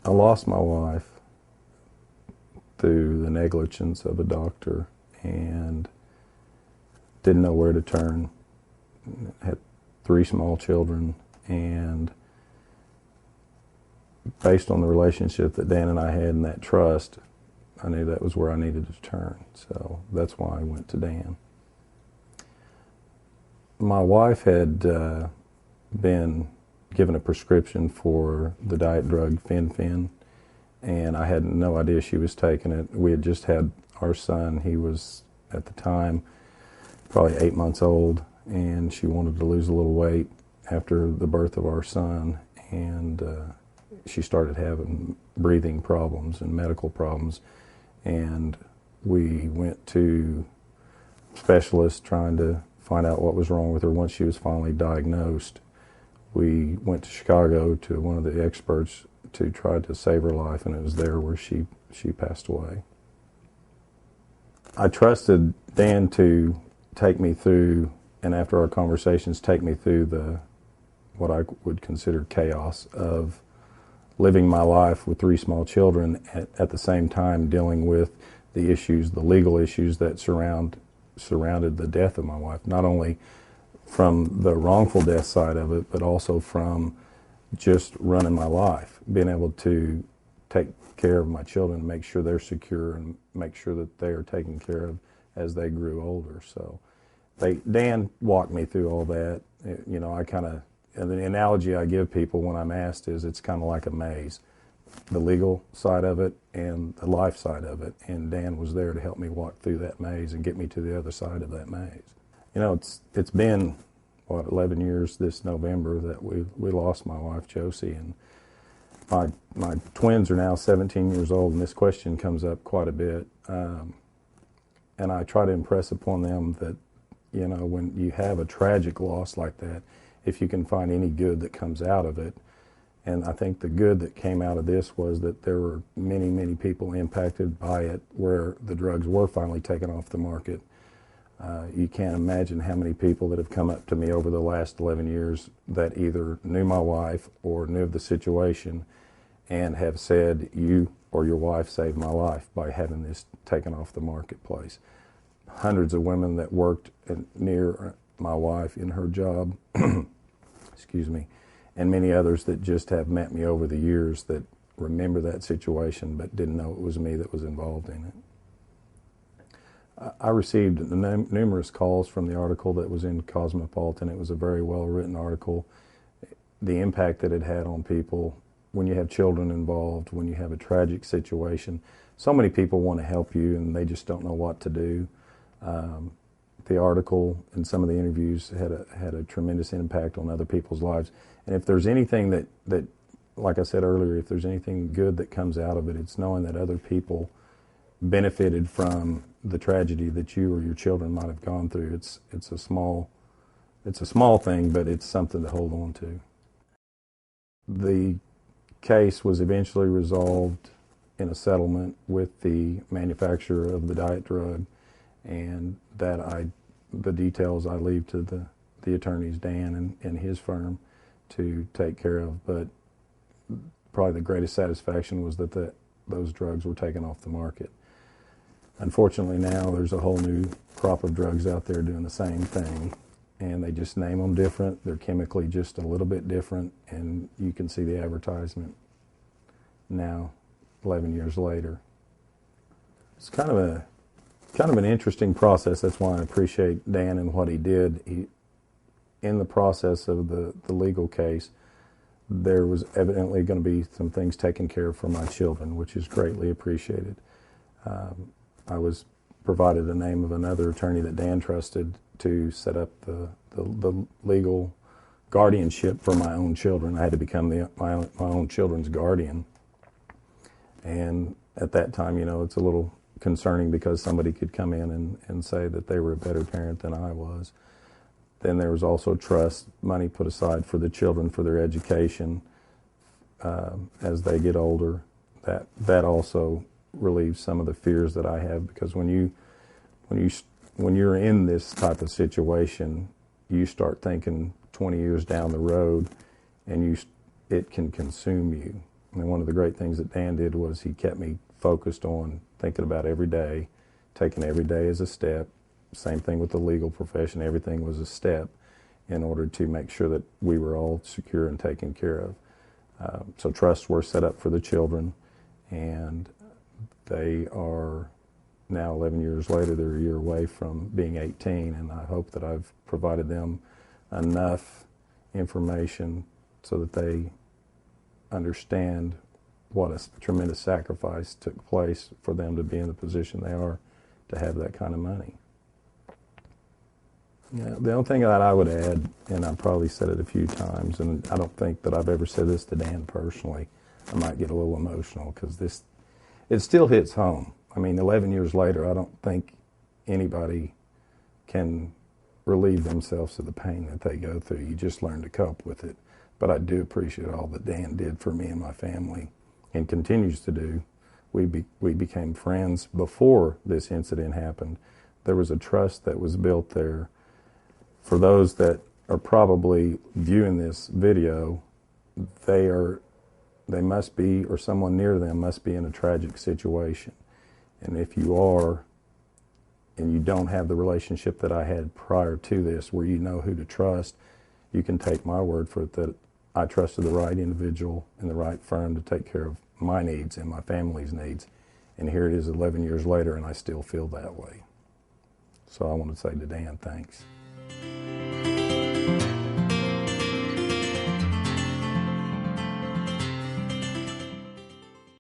I lost my wife through the negligence of a doctor and didn't know where to turn. Had 3 small children, and based on the relationship that Dan and I had and that trust, I knew that was where I needed to turn. So that's why I went to Dan. My wife had been given a prescription for the diet drug Fen-Phen, and I had no idea she was taking it. We had just had our son. He was, at the time, probably 8 months old, and she wanted to lose a little weight after the birth of our son, and she started having breathing problems and medical problems, and we went to specialists trying to find out what was wrong with her. Once she was finally diagnosed, we went to Chicago to one of the experts to try to save her life, and it was there where she passed away. I trusted Dan to take me through, and after our conversations, take me through what I would consider chaos of living my life with 3 small children at the same time dealing with the issues, the legal issues that surrounded the death of my wife, not only from the wrongful death side of it, but also from just running my life, being able to take care of my children, make sure they're secure, and make sure that they are taken care of as they grew older. So Dan walked me through all that. You know, and the analogy I give people when I'm asked is it's kind of like a maze, the legal side of it and the life side of it. And Dan was there to help me walk through that maze and get me to the other side of that maze. You know, it's been, 11 years this November that we lost my wife, Josie, and my twins are now 17 years old, and this question comes up quite a bit. And I try to impress upon them that, you know, when you have a tragic loss like that, if you can find any good that comes out of it. And I think the good that came out of this was that there were many, many people impacted by it where the drugs were finally taken off the market. You can't imagine how many people that have come up to me over the last 11 years that either knew my wife or knew of the situation and have said, you or your wife saved my life by having this taken off the marketplace. Hundreds of women that worked near my wife in her job, excuse me, and many others that just have met me over the years that remember that situation but didn't know it was me that was involved in it. I received numerous calls from the article that was in Cosmopolitan. It was a very well-written article. The impact that it had on people when you have children involved, when you have a tragic situation. So many people want to help you and they just don't know what to do. The article and some of the interviews had a tremendous impact on other people's lives. And if there's anything that, like I said earlier, if there's anything good that comes out of it, it's knowing that other people benefited from the tragedy that you or your children might have gone through. It's a small thing, but it's something to hold on to. The case was eventually resolved in a settlement with the manufacturer of the diet drug, and the details I leave to the attorneys, Dan and his firm, to take care of. But probably the greatest satisfaction was that those drugs were taken off the market. Unfortunately, now there's a whole new crop of drugs out there doing the same thing, and they just name them different. They're chemically just a little bit different, and you can see the advertisement now, 11 years later. It's kind of an interesting process. That's why I appreciate Dan and what he did. In the process of the legal case, there was evidently going to be some things taken care of for my children, which is greatly appreciated. I was provided the name of another attorney that Dan trusted to set up the legal guardianship for my own children. I had to become my own children's guardian. And at that time, you know, it's a little concerning because somebody could come in and say that they were a better parent than I was. Then there was also trust money put aside for the children for their education as they get older. That also relieves some of the fears that I have, because when you're in this type of situation, you start thinking 20 years down the road, and it can consume you. And one of the great things that Dan did was he kept me focused on thinking about every day, taking every day as a step. Same thing with the legal profession. Everything was a step in order to make sure that we were all secure and taken care of. So trusts were set up for the children, and they are now 11 years later, they're a year away from being 18, and I hope that I've provided them enough information so that they understand what a tremendous sacrifice took place for them to be in the position they are to have that kind of money. Yeah, the only thing that I would add, and I've probably said it a few times, and I don't think that I've ever said this to Dan personally, I might get a little emotional because it still hits home. I mean, 11 years later, I don't think anybody can relieve themselves of the pain that they go through. You just learn to cope with it. But I do appreciate all that Dan did for me and my family, and continues to do. We became friends before this incident happened. There was a trust that was built there. For those that are probably viewing this video, they must be, or someone near them must be in a tragic situation. And if you are, and you don't have the relationship that I had prior to this, where you know who to trust, you can take my word for it that I trusted the right individual and the right firm to take care of my needs and my family's needs. And here it is 11 years later, and I still feel that way. So I want to say to Dan, thanks.